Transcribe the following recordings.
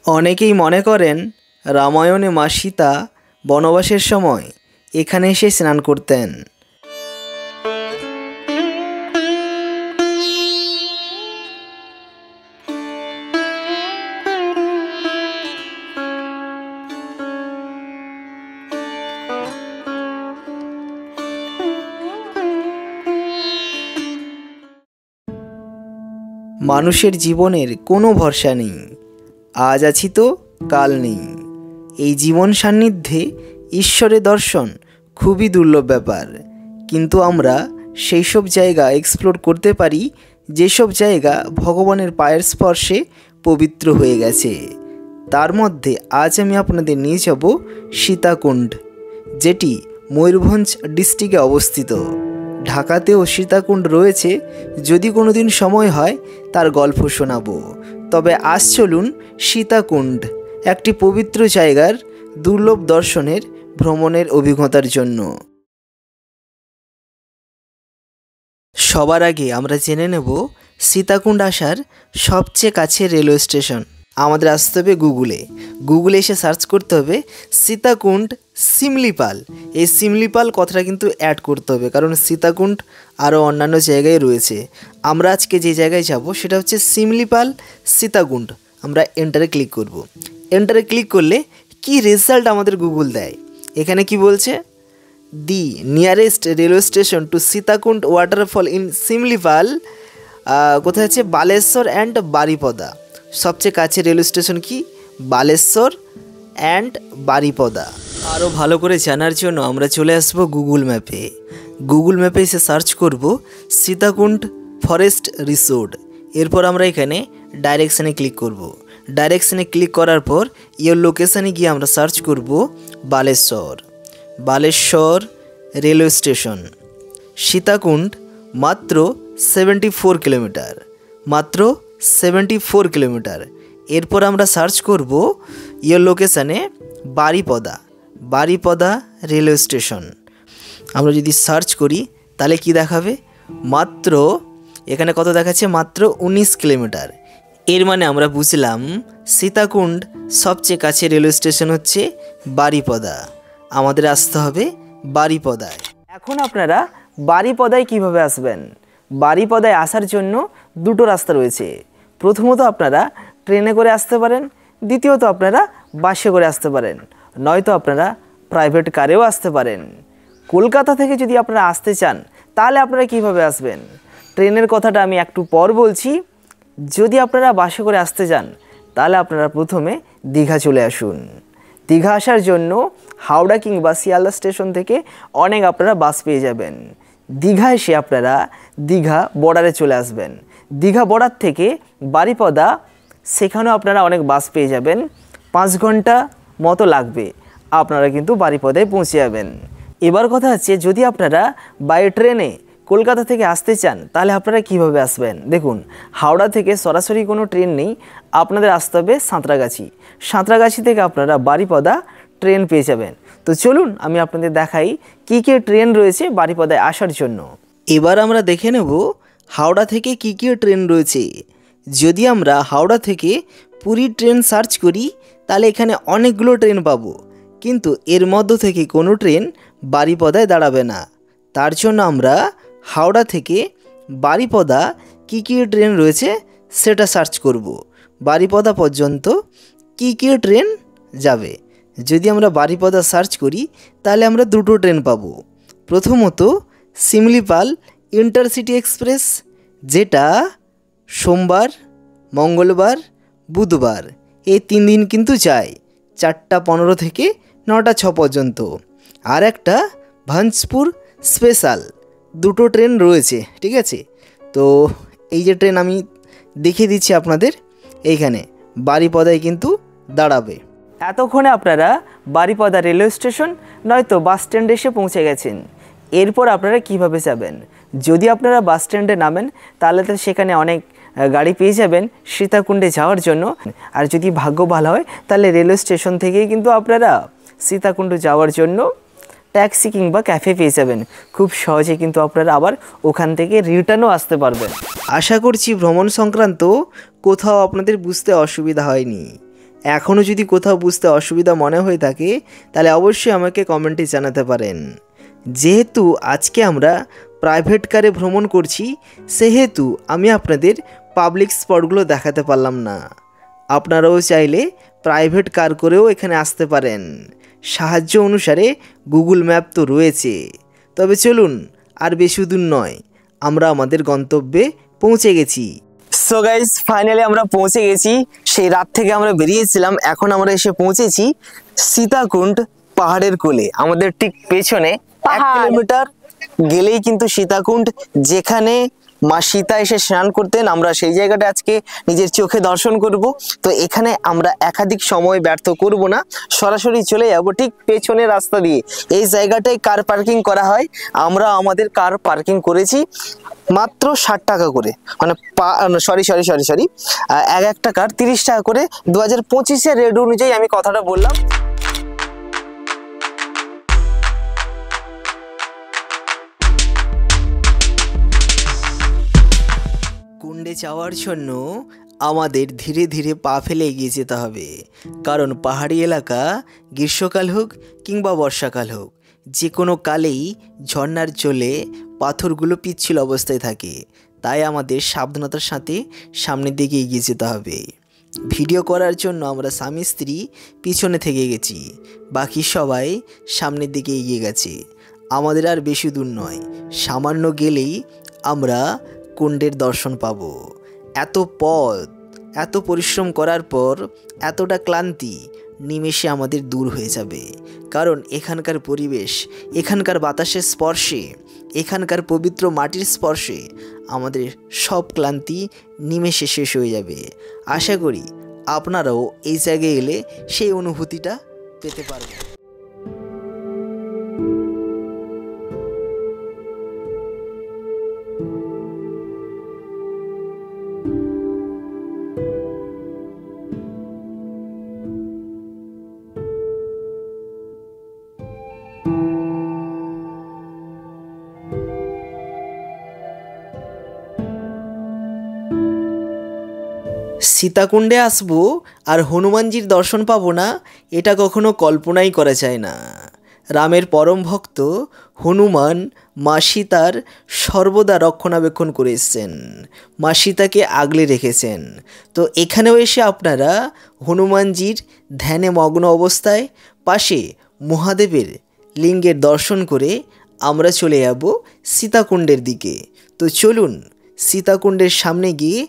অনেকেই মনে করেন রামায়ণে মা সীতা বনবাসের সময় এখানে এসে স্নান করতেন। মানুষের জীবনের কোনো ভরসা নেই, আজ আছি তো কাল নেই। এই জীবন সান্নিধ্যে ঈশ্বরের দর্শন খুবই দুর্লভ ব্যাপার, কিন্তু আমরা সেই সব জায়গা এক্সপ্লোর করতে পারি যেসব জায়গা ভগবানের পায়ের স্পর্শে পবিত্র হয়ে গেছে। তার মধ্যে আজ আমি আপনাদের নিয়ে যাব সীতাকুণ্ড, যেটি ময়ূরভঞ্জ ডিস্ট্রিক্টে অবস্থিত। ঢাকাতেও সীতাকুণ্ড রয়েছে, যদি কোনো দিন সময় হয় তার গল্প শোনাবো। তবে আজ চলুন সীতাকুণ্ড, একটি পবিত্র জায়গার দুর্লভ দর্শনের ভ্রমণের অভিজ্ঞতার জন্য। সবার আগে আমরা জেনে নেব সীতাকুণ্ড আসার সবচেয়ে কাছের রেলওয়ে স্টেশন। আমাদের আসতে হবে গুগলে এসে সার্চ করতে হবে সীতাকুণ্ড শিমলিপাল। এই শিমলিপাল কথাটা কিন্তু অ্যাড করতে হবে, কারণ সীতাকুণ্ড আরও অন্যান্য জায়গায় রয়েছে। আমরা আজকে যে জায়গায় যাব সেটা হচ্ছে শিমলিপাল সীতাকুণ্ড। আমরা এন্টারে ক্লিক করব। এন্টারে ক্লিক করলে কি রেজাল্ট আমাদের গুগল দেয়, এখানে কি বলছে, the nearest railway station to Sitakund waterfall in Similipal কোথায় আছে, বালেশ্বর অ্যান্ড বারিপদা। সবচেয়ে কাছে রেলওয়ে স্টেশন কি, বালেশ্বর অ্যান্ড বারিপদা। আরও ভালো করে জানার জন্য আমরা চলে আসবো গুগল ম্যাপে এসে সার্চ করব সীতাকুণ্ড ফরেস্ট রিসোর্ট। এরপর আমরা এখানে ডাইরেকশানে ক্লিক করব। ডাইরেকশানে ক্লিক করার পর ইয়োর লোকেশানে গিয়ে আমরা সার্চ করব বালেশ্বর রেলওয়ে স্টেশন। সীতাকুণ্ড মাত্র 74 কিলোমিটার, মাত্র 74 কিলোমিটার। এরপর আমরা সার্চ করব ইয়োর লোকেশানে বারিপদা রেলওয়ে স্টেশন। আমরা যদি সার্চ করি তাহলে কি দেখাবে, মাত্র এখানে কত দেখাচ্ছে, মাত্র 19 কিলোমিটার। এর মানে আমরা বুঝলাম সীতাকুণ্ড সবচেয়ে কাছে রেলওয়ে স্টেশন হচ্ছে বারিপদা। আমাদের আসতে হবে বারিপদায়। এখন আপনারা বারিপদায় কিভাবে আসবেন? বারিপদায় আসার জন্য দুটো রাস্তা রয়েছে। প্রথমত আপনারা ট্রেনে করে আসতে পারেন, দ্বিতীয়ত আপনারা বাসে করে আসতে পারেন, নয়তো আপনারা প্রাইভেট কারেও আসতে পারেন। কলকাতা থেকে যদি আপনারা আসতে চান তাহলে আপনারা কিভাবে আসবেন, ট্রেনের কথাটা আমি একটু পর বলছি। যদি আপনারা বাসে করে আসতে চান তাহলে আপনারা প্রথমে দীঘা চলে আসুন। দীঘা আসার জন্য হাওড়া কিংবা শিয়ালদা স্টেশন থেকে অনেক আপনারা বাস পেয়ে যাবেন। দীঘা এসে আপনারা দীঘা বর্ডারে চলে আসবেন। দীঘা বর্ডার থেকে বারিপদা, সেখানেও আপনারা অনেক বাস পেয়ে যাবেন। 5 ঘন্টা মতো লাগবে, আপনারা কিন্তু বারিপদায় পৌঁছে যাবেন। এবার কথা হচ্ছে, যদি আপনারা বাই ট্রেনে কলকাতা থেকে আসতে চান তাহলে আপনারা কিভাবে আসবেন? দেখুন, হাওড়া থেকে সরাসরি কোনো ট্রেন নেই, আপনাদের আসতে হবে সাঁতরাগাছি থেকে আপনারা বারিপদা ট্রেন পেয়ে যাবেন। তো চলুন আমি আপনাদের দেখাই কী কী ট্রেন রয়েছে বারিপদায় আসার জন্য। এবার আমরা দেখে নেব হাওড়া থেকে কী কী ট্রেন রয়েছে। যদি আমরা হাওড়া থেকে পুরী ট্রেন সার্চ করি তাহলে এখানে অনেকগুলো ট্রেন পাবো, কিন্তু এর মধ্য থেকে কোনো ট্রেন বারিপদায় দাঁড়াবে না। তার জন্য আমরা হাওড়া থেকে বারিপদা কী কী ট্রেন রয়েছে সেটা সার্চ করব। বারিপদা পর্যন্ত কী কী ট্রেন যাবে, যদি আমরা বারিপদা সার্চ করি তাহলে আমরা দুটো ট্রেন পাবো। প্রথমত শিমলিপাল ইন্টারসিটি এক্সপ্রেস, যেটা সোমবার, মঙ্গলবার, বুধবার এই 3 দিন কিন্তু যায়, 4:15 থেকে 9:06 পর্যন্ত। আর একটা ভাঞ্জপুর স্পেশাল, দুটো ট্রেন রয়েছে, ঠিক আছে। তো এই যে ট্রেন আমি দেখিয়ে দিচ্ছি আপনাদের, এইখানে বারিপদায় কিন্তু দাঁড়াবে। এতক্ষণে আপনারা বারিপদা রেলওয়ে স্টেশন নয়তো বাস স্ট্যান্ডে এসে পৌঁছে গেছেন। এরপর আপনারা কিভাবে যাবেন? যদি আপনারা বাস স্ট্যান্ডে নামেন তাহলে তো সেখানে অনেক গাড়ি পেয়ে যাবেন সীতাকুণ্ডে যাওয়ার জন্য। আর যদি ভাগ্য ভালো হয় তাহলে রেলওয়ে স্টেশন থেকেই কিন্তু আপনারা সীতাকুণ্ড যাওয়ার জন্য ট্যাক্সি কিংবা ক্যাফে পেয়ে যাবেন। খুব সহজে কিন্তু আপনারা আবার ওখান থেকে রিটার্নও আসতে পারবেন। আশা করছি ভ্রমণ সংক্রান্ত কোথাও আপনাদের বুঝতে অসুবিধা হয়নি। এখনও যদি কোথাও বুঝতে অসুবিধা মনে হয়ে থাকে তাহলে অবশ্যই আমাকে কমেন্টে জানাতে পারেন। যেহেতু আজকে আমরা প্রাইভেট কারে ভ্রমণ করছি, সেহেতু আমি আপনাদের পাবলিক স্পটগুলো দেখাতে পারলাম না। আপনারাও চাইলে প্রাইভেট কার করেও এখানে আসতে পারেন। সাহায্য অনুসারে গুগল ম্যাপ তো রয়েছে। তবে চলুন, আর বেশি দূর নয়, আমরা আমাদের গন্তব্যে পৌঁছে গেছি। সো গাইস, ফাইনালি আমরা পৌঁছে গেছি। সেই রাত থেকে আমরা বেরিয়েছিলাম, এখন আমরা এসে পৌঁছেছি সীতাকুণ্ড পাহাড়ের কোলে। আমাদের ঠিক পেছনে 1 কিলোমিটার গেলেই কিন্তু সীতাকুণ্ড, যেখানে মা সীতা এসে স্নান করতেন। আমরা সেই জায়গাটা আজকে নিজের চোখে দর্শন করব। তো এখানে আমরা একাধিক সময় ব্যর্থ করব না, সরাসরি চলে যাব ঠিক পেছনের রাস্তা দিয়ে। এই জায়গাটায় কার পার্কিং করা হয়। আমরা আমাদের কার পার্কিং করেছি মাত্র 60 টাকা করে, মানে সরি এক একটা কার 30 টাকা করে। 2025-এর রেট অনুযায়ী আমি কথাটা বললাম। কুণ্ডে যাওয়ার জন্য আমাদের ধীরে ধীরে পা ফেলে এগিয়ে যেতে হবে, কারণ পাহাড়ি এলাকা গ্রীষ্মকাল হোক কিংবা বর্ষাকাল হোক, যে কোনো কালেই ঝর্ণার জলে পাথরগুলো পিচ্ছিল অবস্থায় থাকে। তাই আমাদের সাবধানতার সাথে সামনের দিকে এগিয়ে যেতে হবে। ভিডিও করার জন্য আমরা স্বামী স্ত্রী পিছনে থেকে গেছি, বাকি সবাই সামনের দিকে এগিয়ে গেছে। আমাদের আর বেশি দূর নয়, সামান্য গেলেই আমরা কুণ্ডের দর্শন পাব। এত পথ, এত পরিশ্রম করার পর এতটা ক্লান্তি নিমেষে আমাদের দূর হয়ে যাবে, কারণ এখানকার পরিবেশ, এখানকার বাতাসের স্পর্শে, এখানকার পবিত্র মাটির স্পর্শে আমাদের সব ক্লান্তি নিমেষে শেষ হয়ে যাবে। আশা করি আপনারাও এই জায়গায় এলে সেই অনুভূতিটা পেতে পারবেন। সীতাকুণ্ডে আসবো আর হনুমানজির দর্শন পাবো না, এটা কখনো কল্পনাই করা যায় না। রামের পরম ভক্ত হনুমান মা সীতার সর্বদা রক্ষণাবেক্ষণ করে এসেছেন, মা সীতাকে আগলে রেখেছেন। তো এখানেও এসে আপনারা হনুমানজির ধ্যানে মগ্ন অবস্থায় পাশে মহাদেবের লিঙ্গের দর্শন করে আমরা চলে যাব সীতাকুণ্ডের দিকে। তো চলুন, সীতাকুণ্ডের সামনে গিয়ে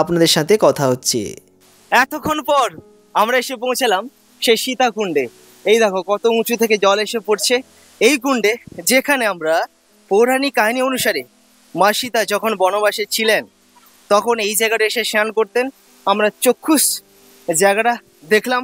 আপনাদের সাথে কথা হচ্ছে। এতক্ষণ পর আমরা এসে পৌঁছালাম সেই সীতাকুণ্ডে। এই দেখো কত উঁচু থেকে জল এসে পড়ছে এই কুণ্ডে, যেখানে আমরা পৌরাণিক কাহিনী অনুসারে মা সীতা যখন বনবাসে ছিলেন তখন এই জায়গাটা এসে স্নান করতেন। আমরা চক্ষুষ জায়গাটা দেখলাম,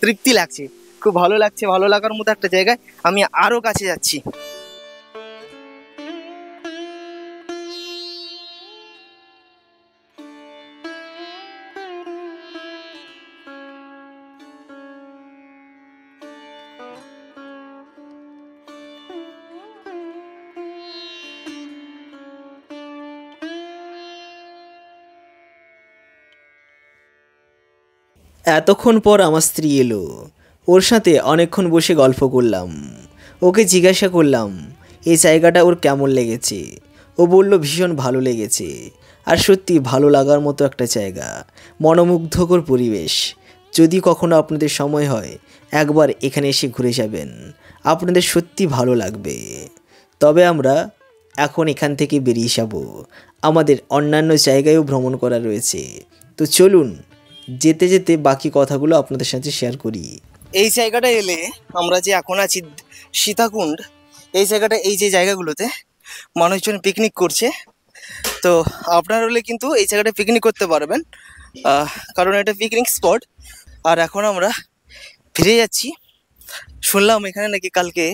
তৃপ্তি লাগছে, খুব ভালো লাগছে। ভালো লাগার মতো একটা জায়গায় আমি আরও কাছে যাচ্ছি। এতক্ষণ পর আমার স্ত্রী এলো, ওর সাথে অনেকক্ষণ বসে গল্প করলাম। ওকে জিজ্ঞাসা করলাম এই জায়গাটা ওর কেমন লেগেছে। ও বলল ভীষণ ভালো লেগেছে। আর সত্যি ভালো লাগার মতো একটা জায়গা, মনোমুগ্ধকর পরিবেশ। যদি কখনো আপনাদের সময় হয় একবার এখানে এসে ঘুরে যাবেন, আপনাদের সত্যি ভালো লাগবে। তবে আমরা এখন এখান থেকে বেরিয়ে যাব, আমাদের অন্যান্য জায়গায়ও ভ্রমণ করা রয়েছে। তো চলুন যেতে যেতে বাকি কথাগুলো আপনাদের সাথে শেয়ার করি। এই জায়গাটা এলে আমরা যে এখন আছি সীতাকুণ্ড, এই জায়গাটা, এই যে জায়গাগুলোতে মানুষজন পিকনিক করছে। তো আপনারা হলে কিন্তু এই জায়গাটা পিকনিক করতে পারবেন, কারণ এটা পিকনিক স্পট। আর এখন আমরা ফিরে যাচ্ছি। শুনলাম এখানে নাকি কালকে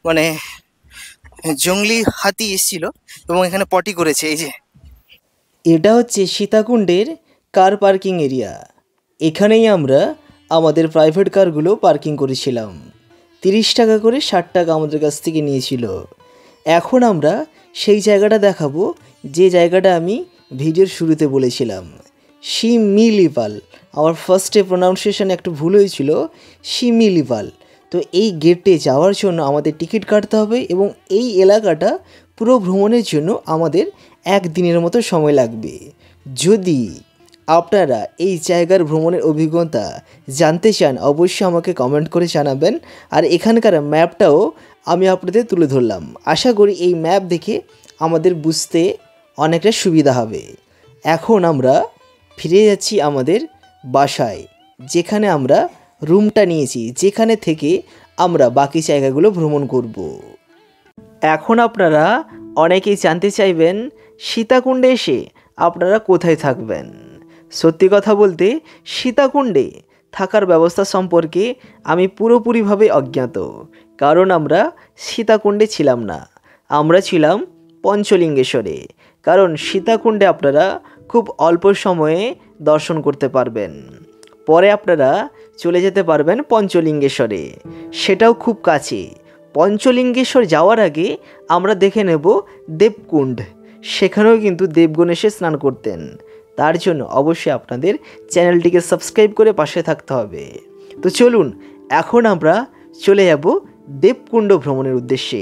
মানে জঙ্গলি হাতি এসেছিল এবং এখানে পটি করেছে। এই যে এটা হচ্ছে সীতাকুণ্ডের কার পার্কিং এরিয়া। এখানেই আমরা আমাদের প্রাইভেট কারগুলো পার্কিং করেছিলাম। 30 টাকা করে 60 টাকা আমাদের কাছ থেকে নিয়েছিল। এখন আমরা সেই জায়গাটা দেখাবো যে জায়গাটা আমি ভিডিওর শুরুতে বলেছিলাম। শিমিলিপাল। আমার ফার্স্টে প্রোনাউন্সিয়েশন একটু ভুল হয়েছিল, শিমিলিপাল। তো এই গেটে যাওয়ার জন্য আমাদের টিকিট কাটতে হবে এবং এই এলাকাটা পুরো ভ্রমণের জন্য আমাদের 1 দিনের মতো সময় লাগবে। যদি আপনারা এই জায়গার ভ্রমণের অভিজ্ঞতা জানতে চান অবশ্যই আমাকে কমেন্ট করে জানাবেন। আর এখানকার ম্যাপটাও আমি আপনাদের তুলে ধরলাম। আশা করি এই ম্যাপ দেখে আমাদের বুঝতে অনেকটা সুবিধা হবে। এখন আমরা ফিরে যাচ্ছি আমাদের বাসায়, যেখানে আমরা রুমটা নিয়েছি, যেখানে থেকে আমরা বাকি জায়গাগুলো ভ্রমণ করব। এখন আপনারা অনেকেই জানতে চাইবেন সীতাকুণ্ডে এসে আপনারা কোথায় থাকবেন। সত্যি কথা বলতে সীতাকুণ্ডে থাকার ব্যবস্থা সম্পর্কে আমি পুরোপুরিভাবে অজ্ঞাত, কারণ আমরা সীতাকুণ্ডে ছিলাম না, আমরা ছিলাম পঞ্চলিঙ্গেশ্বরে। কারণ সীতাকুণ্ডে আপনারা খুব অল্প সময়ে দর্শন করতে পারবেন, পরে আপনারা চলে যেতে পারবেন পঞ্চলিঙ্গেশ্বরে, সেটাও খুব কাছে। পঞ্চলিঙ্গেশ্বর যাওয়ার আগে আমরা দেখে নেব দেবকুণ্ড, সেখানেও কিন্তু দেবগণ এসে স্নান করতেন। তার জন্য অবশ্যই আপনাদের চ্যানেলটিকে সাবস্ক্রাইব করে পাশে থাকতে হবে। তো চলুন এখন আমরা চলে যাব দেবকুণ্ড ভ্রমণের উদ্দেশ্যে।